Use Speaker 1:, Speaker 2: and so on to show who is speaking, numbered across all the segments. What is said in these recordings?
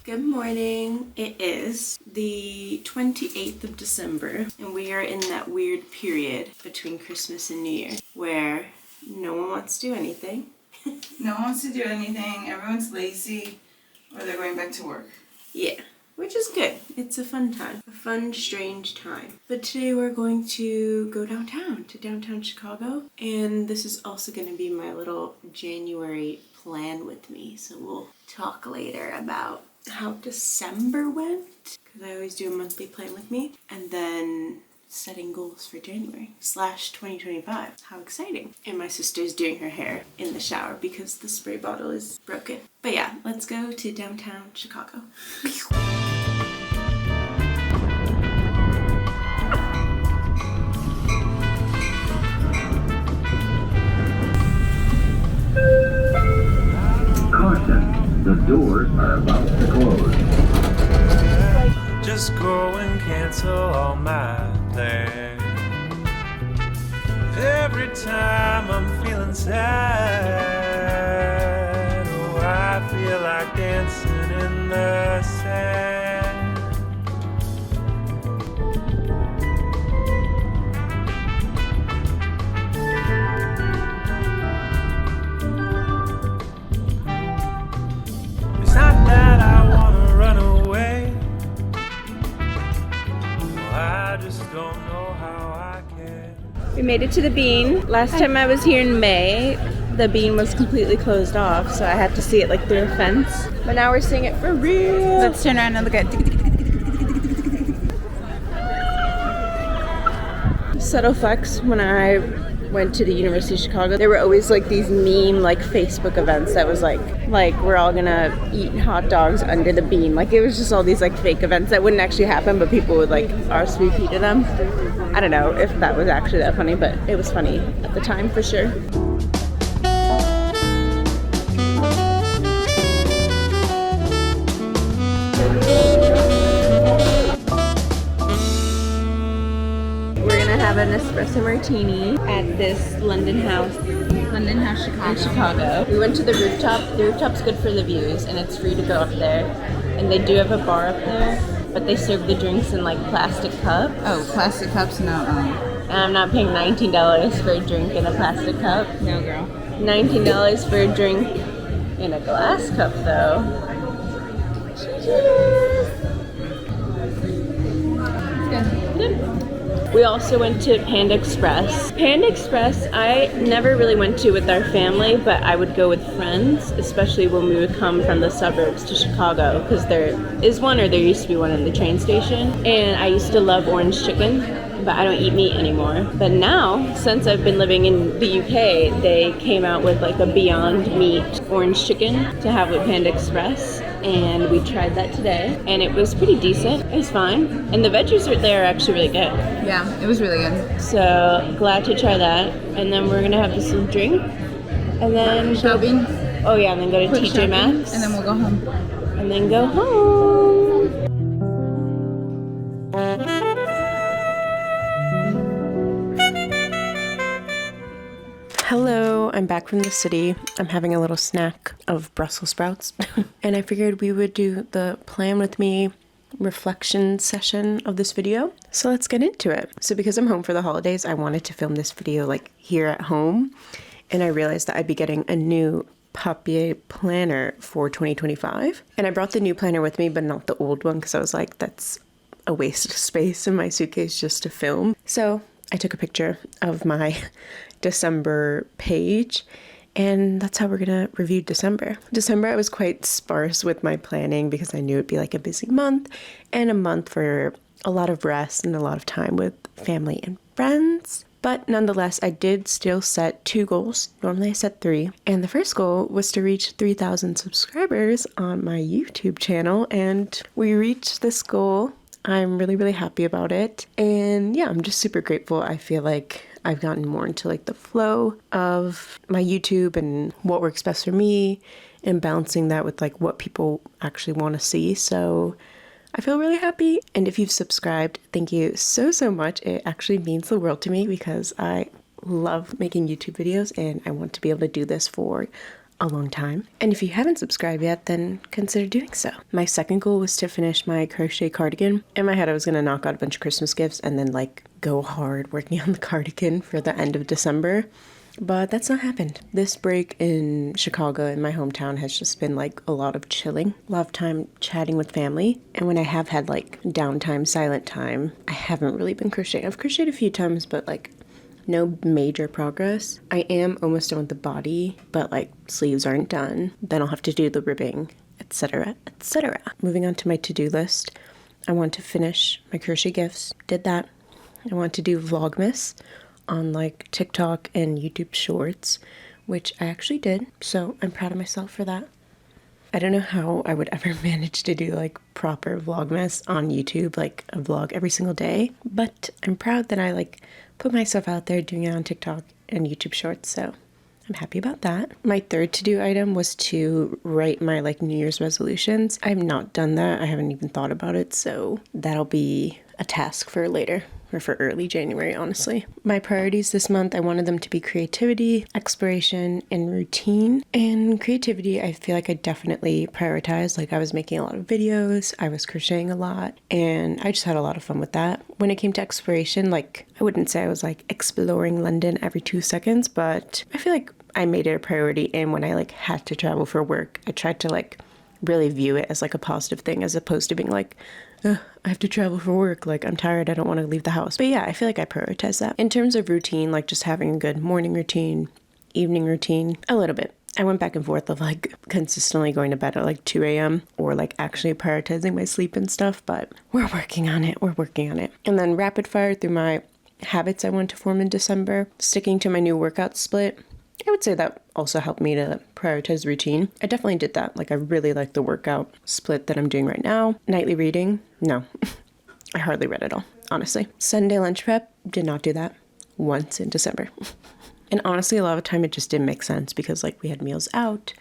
Speaker 1: Good morning. It is the 28th of December and we are in that weird period between Christmas and New Year where no one wants to do anything.
Speaker 2: No one wants to do anything, everyone's lazy, or they're going back to work.
Speaker 1: Yeah, which is good. It's a fun time. A fun, strange time. But today we're going to go downtown, to downtown Chicago. And this is also going to be my little January plan with me. So we'll talk later about how December went, because I always do a monthly plan with me. And then setting goals for January / 2025. How exciting. And my sister's doing her hair in the shower because the spray bottle is broken. But yeah, let's go to downtown Chicago.
Speaker 3: Caution, the doors are about to close.
Speaker 4: Just go and cancel all my plans. Every time I'm feeling sad, oh, I feel like dancing in the sand. It's not that I wanna run away, I just don't know how I can.
Speaker 1: We made it to the Bean. Last time I was here in May, the Bean was completely closed off, so I had to see it like through a fence. But now we're seeing it for real.
Speaker 2: Let's turn around and look at
Speaker 1: Subtle flex, when I went to the University of Chicago, there were always like these meme like Facebook events that was like we're all gonna eat hot dogs under the Bean. Like it was just all these like fake events that wouldn't actually happen, but people would like RSVP to them. I don't know if that was actually that funny, but it was funny at the time for sure. Have an espresso martini at this London House Chicago. In Chicago. We went to the rooftop. The rooftop's good for the views and it's free to go up there. And they do have a bar up there, but they serve the drinks in like plastic cups.
Speaker 2: Oh, plastic cups? No.
Speaker 1: And I'm not paying $19 for a drink in a plastic cup.
Speaker 2: No, girl.
Speaker 1: $19 for a drink in a glass cup though. Cheers!
Speaker 2: It's good.
Speaker 1: Good. We also went to Panda Express. Panda Express, I never really went to with our family, but I would go with friends, especially when we would come from the suburbs to Chicago, because there is one, or there used to be one in the train station. And I used to love orange chicken, but I don't eat meat anymore. But now, since I've been living in the UK, they came out with like a Beyond Meat orange chicken to have with Panda Express. And we tried that today, and it was pretty decent. It was fine. And the veggies there are actually really good.
Speaker 2: Yeah, it was really good.
Speaker 1: So glad to try that. And then we're gonna have this little drink. And then
Speaker 2: shopping.
Speaker 1: Oh yeah, and then go to
Speaker 2: Quick
Speaker 1: TJ
Speaker 2: shopping,
Speaker 1: Maxx.
Speaker 2: and then we'll go home.
Speaker 1: And then go home. Hello, I'm back from the city. I'm having a little snack of Brussels sprouts. And I figured we would do the plan with me reflection session of this video. So let's get into it. So because I'm home for the holidays, I wanted to film this video like here at home. And I realized that I'd be getting a new papier planner for 2025. And I brought the new planner with me, but not the old one, because I was like, that's a waste of space in my suitcase just to film. So I took a picture of my December page, and that's how we're gonna review December. December, I was quite sparse with my planning because I knew it'd be like a busy month and a month for a lot of rest and a lot of time with family and friends. But nonetheless, I did still set 2 goals. Normally I set 3. And the first goal was to reach 3,000 subscribers on my YouTube channel, and we reached this goal. I'm really, really happy about it. And yeah, I'm just super grateful. I feel like I've gotten more into like the flow of my YouTube and what works best for me, and balancing that with like what people actually want to see. So I feel really happy. And if you've subscribed, thank you so, so much. It actually means the world to me because I love making YouTube videos and I want to be able to do this for a long time. And if you haven't subscribed yet, then consider doing so. My second goal was to finish my crochet cardigan. In my head, I was going to knock out a bunch of Christmas gifts and then like go hard working on the cardigan for the end of December. But that's not happened. This break in Chicago, in my hometown, has just been like a lot of chilling, a lot of time chatting with family. And when I have had like downtime, silent time, I haven't really been crocheting. I've crocheted a few times, but like no major progress. I am almost done with the body, but like sleeves aren't done. Then I'll have to do the ribbing, etc., etc. Moving on to my to-do list. I want to finish my crochet gifts. Did that. I want to do Vlogmas on like TikTok and YouTube Shorts, which I actually did, so I'm proud of myself for that. I don't know how I would ever manage to do like proper Vlogmas on YouTube, like a vlog every single day, but I'm proud that I like put myself out there doing it on TikTok and YouTube Shorts, so I'm happy about that. My third to-do item was to write my like New Year's resolutions. I have not done that. I haven't even thought about it, so that'll be a task for later. Or for early January, honestly. My priorities this month, I wanted them to be creativity, exploration, and routine. And creativity, I feel like I definitely prioritized. Like I was making a lot of videos, I was crocheting a lot, and I just had a lot of fun with that. When it came to exploration, like I wouldn't say I was like exploring London every 2 seconds, but I feel like I made it a priority. And when I like had to travel for work, I tried to like really view it as like a positive thing as opposed to being like, I have to travel for work, like I'm tired, I don't want to leave the house. But yeah, I feel like I prioritize that. In terms of routine, like just having a good morning routine, evening routine, a little bit. I went back and forth of like consistently going to bed at like 2 a.m. or like actually prioritizing my sleep and stuff, but we're working on it. And then rapid fire through my habits I want to form in December, sticking to my new workout split. I would say that also helped me to prioritize routine. I definitely did that. Like I really like the workout split that I'm doing right now. Nightly reading, no, I hardly read at all, honestly. Sunday lunch prep, did not do that once in December. And honestly, a lot of the time it just didn't make sense because like we had meals out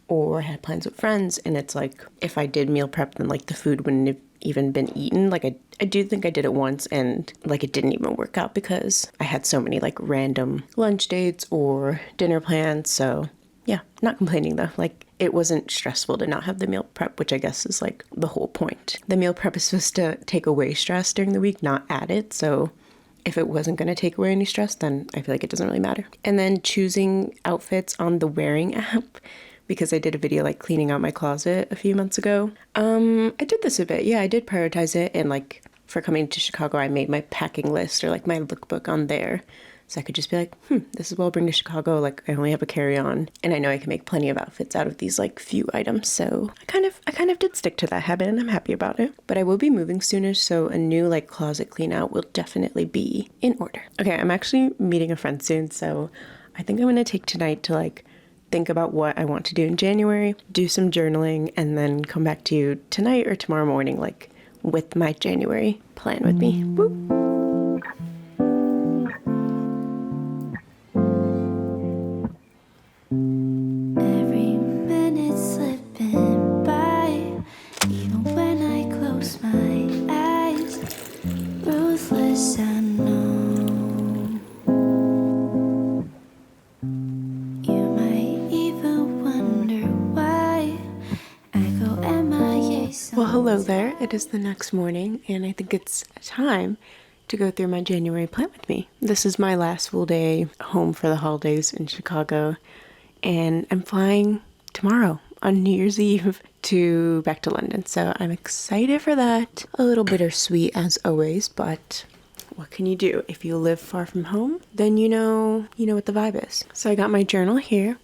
Speaker 1: or had plans with friends. And it's like, if I did meal prep, then like the food wouldn't have even been eaten. Like I do think I did it once and like it didn't even work out because I had so many like random lunch dates or dinner plans. So yeah, not complaining though. Like it wasn't stressful to not have the meal prep, which I guess is like the whole point. The meal prep is supposed to take away stress during the week, not add it. So if it wasn't going to take away any stress, then I feel like it doesn't really matter. And then choosing outfits on the Wearing app, because I did a video like cleaning out my closet a few months ago. I did this a bit. Yeah, I did prioritize it. And like for coming to Chicago, I made my packing list or like my lookbook on there. So I could just be like, this is what I'll bring to Chicago. Like I only have a carry-on and I know I can make plenty of outfits out of these like few items. So I kind of did stick to that habit and I'm happy about it. But I will be moving sooner. So a new like closet clean out will definitely be in order. Okay, I'm actually meeting a friend soon. So I think I'm going to take tonight to like think about what I want to do in January, do some journaling, and then come back to you tonight or tomorrow morning, like with my January plan with me. Woo!
Speaker 5: Every minute slipping by, even when I close my eyes, ruthless I know. You might even wonder why I go MIA.
Speaker 1: Well, hello there. It is the next morning, and I think it's time to go through my January plan with me. This is my last full day home for the holidays in Chicago, and I'm flying tomorrow on New Year's Eve back to London. So I'm excited for that. A little bittersweet as always, but what can you do? If you live far from home, then you know what the vibe is. So I got my journal here.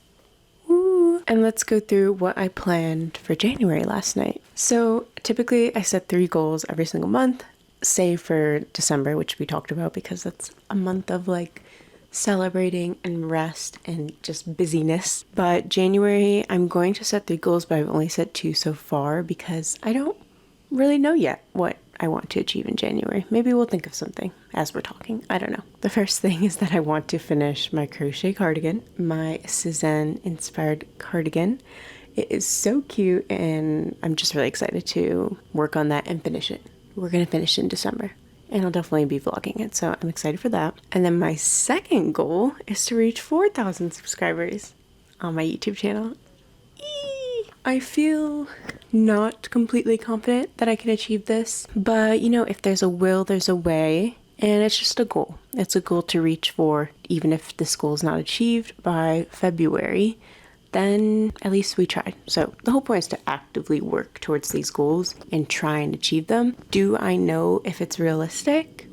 Speaker 1: Woo. And let's go through what I planned for January last night. So typically I set 3 goals every single month, save for December, which we talked about because that's a month of like celebrating and rest and just busyness. But January, I'm going to set 3 goals, but I've only set 2 so far because I don't really know yet what I want to achieve in January. Maybe we'll think of something as we're talking. I don't know. The first thing is that I want to finish my crochet cardigan, my Cezanne inspired cardigan. It is so cute and I'm just really excited to work on that and finish it. We're going to finish in December. And I'll definitely be vlogging it, so I'm excited for that. And then my second goal is to reach 4,000 subscribers on my YouTube channel. I feel not completely confident that I can achieve this, but you know, if there's a will, there's a way, and it's just a goal. It's a goal to reach for, even if this goal is not achieved by February, then at least we tried. So the whole point is to actively work towards these goals and try and achieve them. Do I know if it's realistic?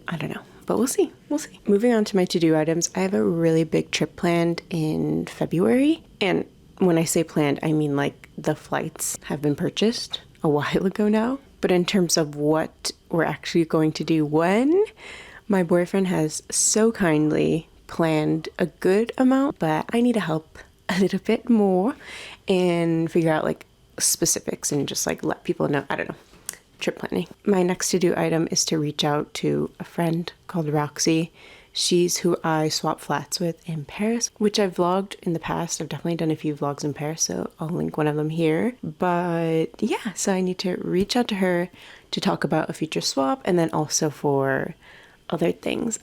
Speaker 1: I don't know, but we'll see. We'll see. Moving on to my to-do items, I have a really big trip planned in February, and when I say planned, I mean like the flights have been purchased a while ago now. But in terms of what we're actually going to do when, my boyfriend has so kindly planned a good amount, but I need to help a little bit more and figure out like specifics and just like let people know. I don't know. Trip planning. My next to-do item is to reach out to a friend called Roxy. She's who I swap flats with in Paris, which I've vlogged in the past. I've definitely done a few vlogs in Paris, so I'll link one of them here. But yeah, so I need to reach out to her to talk about a future swap, and then also for other things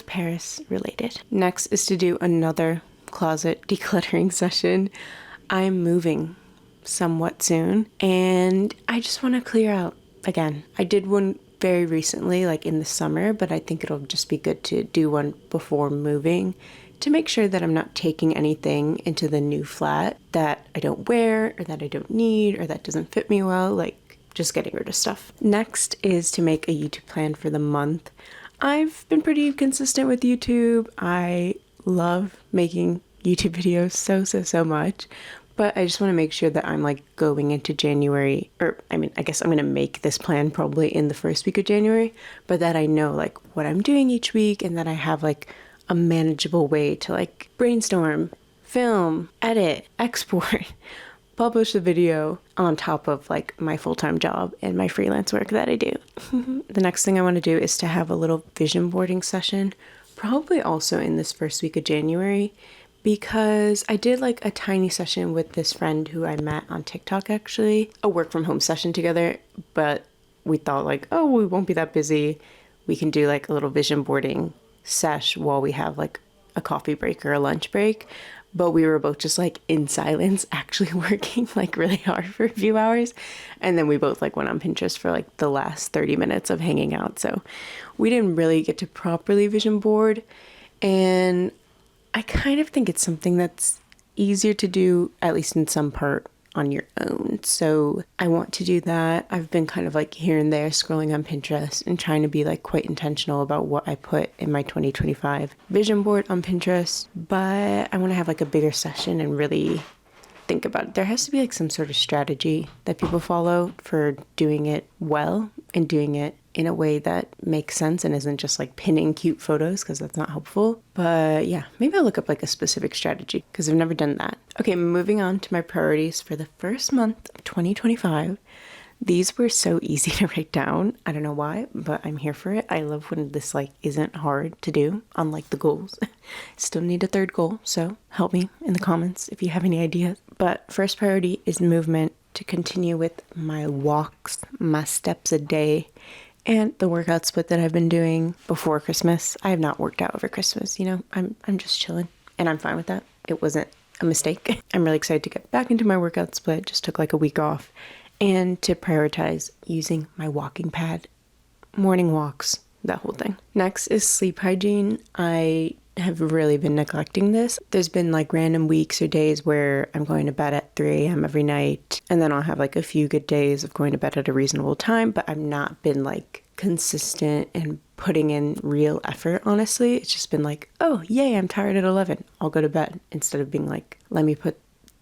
Speaker 1: Paris related. Next is to do another closet decluttering session. I'm moving somewhat soon, and I just want to clear out again. I did one very recently, like in the summer, but I think it'll just be good to do one before moving to make sure that I'm not taking anything into the new flat that I don't wear or that I don't need or that doesn't fit me well, like just getting rid of stuff. Next is to make a YouTube plan for the month. I've been pretty consistent with YouTube. I love making YouTube videos so much. But I just want to make sure that I'm like going into January, or I mean, I guess I'm going to make this plan probably in the first week of January, but that I know like what I'm doing each week and that I have like a manageable way to like brainstorm, film, edit, export, publish the video on top of like my full-time job and my freelance work that I do. The next thing I want to do is to have a little vision boarding session, probably also in this first week of January, because I did like a tiny session with this friend who I met on TikTok, actually, a work from home session together, but we thought like, oh, we won't be that busy. We can do like a little vision boarding sesh while we have like a coffee break or a lunch break. But we were both just like in silence, actually working like really hard for a few hours. And then we both like went on Pinterest for like the last 30 minutes of hanging out. So we didn't really get to properly vision board. And I kind of think it's something that's easier to do, at least in some part, on your own. So I want to do that. I've been kind of like here and there scrolling on Pinterest and trying to be like quite intentional about what I put in my 2025 vision board on Pinterest. But I want to have like a bigger session and really think about it. There has to be like some sort of strategy that people follow for doing it well and doing it in a way that makes sense and isn't just like pinning cute photos, because that's not helpful. But yeah, maybe I'll look up like a specific strategy because I've never done that. Okay, moving on to my priorities for the first month of 2025. These were so easy to write down. I don't know why, but I'm here for it. I love when this like isn't hard to do, unlike the goals. Still need a third goal, so help me in the comments if you have any ideas. But first priority is movement, to continue with my walks, my steps a day, and the workout split that I've been doing before Christmas. I have not worked out over Christmas, you know, I'm just chilling and I'm fine with that. It wasn't a mistake. I'm really excited to get back into my workout split. Just took like a week off, and to prioritize using my walking pad, morning walks, that whole thing. Next is sleep hygiene. I have really been neglecting this. There's been like random weeks or days where I'm going to bed at 3 a.m. every night, and then I'll have like a few good days of going to bed at a reasonable time, but I've not been like consistent and putting in real effort, honestly. It's just been like, oh, yay, I'm tired at 11. I'll go to bed, instead of being like, let me put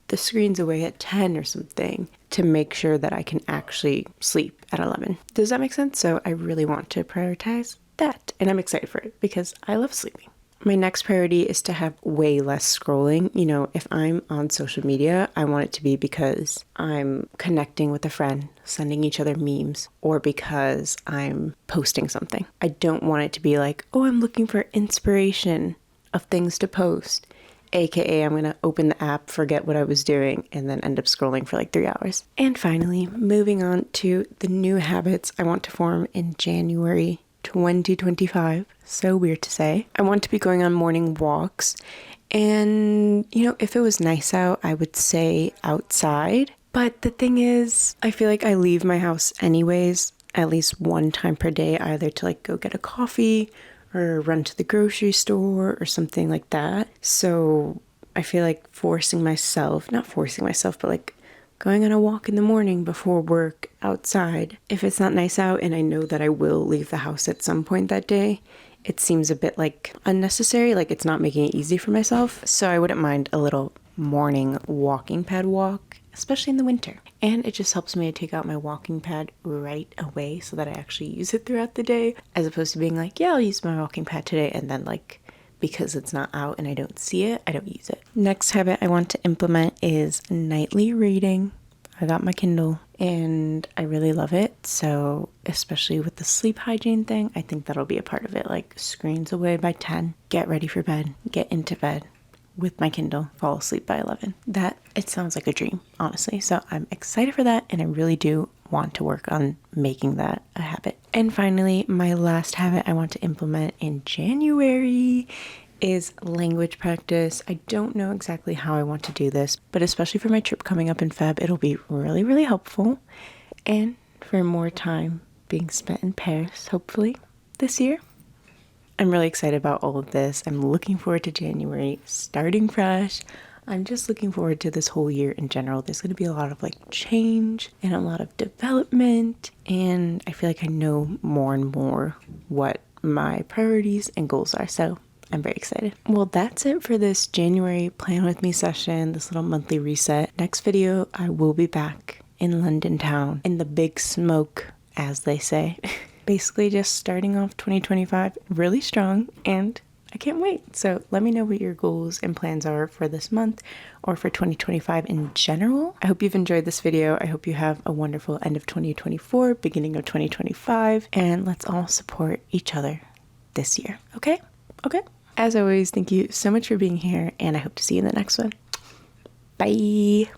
Speaker 1: the screens away at 10 or something to make sure that I can actually sleep at 11. Does that make sense? So I really want to prioritize that, and I'm excited for it because I love sleeping. My next priority is to have way less scrolling. You know, if I'm on social media, I want it to be because I'm connecting with a friend, sending each other memes, or because I'm posting something. I don't want it to be like, oh, I'm looking for inspiration of things to post, aka I'm going to open the app, forget what I was doing, and then end up scrolling for like 3 hours. And finally, moving on to the new habits I want to form in January 2025. So weird to say. I want to be going on morning walks, And, you know, if it was nice out, I would say outside. But the thing is, I feel like I leave my house anyways, at least one time per day, either to like go get a coffee or run to the grocery store or something like that. So I feel like not forcing myself, but like going on a walk in the morning before work outside. If it's not nice out and I know that I will leave the house at some point that day, it seems a bit like unnecessary, like it's not making it easy for myself. So I wouldn't mind a little morning walking pad walk, especially in the winter. And it just helps me to take out my walking pad right away so that I actually use it throughout the day, as opposed to being like, yeah, I'll use my walking pad today, and then like, because it's not out and I don't see it, I don't use it. Next habit I want to implement is nightly reading. I got my Kindle and I really love it. So especially with the sleep hygiene thing, I think that'll be a part of it. Like screens away by 10, get ready for bed, get into bed with my Kindle, fall asleep by 11. It sounds like a dream, honestly. So I'm excited for that, and I really do want to work on making that a habit. And finally, my last habit I want to implement in January is language practice. I don't know exactly how I want to do this, but especially for my trip coming up in Feb, it'll be really, really helpful. And for more time being spent in Paris, hopefully, this year. I'm really excited about all of this. I'm looking forward to January, starting fresh. I'm just looking forward to this whole year in general. There's going to be a lot of like change and a lot of development. And I feel like I know more and more what my priorities and goals are. So I'm very excited. Well, that's it for this January Plan With Me session, this little monthly reset. Next video, I will be back in London town in the big smoke, as they say. Basically just starting off 2025 really strong, and I can't wait. So let me know what your goals and plans are for this month or for 2025 in general. I hope you've enjoyed this video. I hope you have a wonderful end of 2024, beginning of 2025, and let's all support each other this year. Okay? Okay. As always, thank you so much for being here, and I hope to see you in the next one. Bye.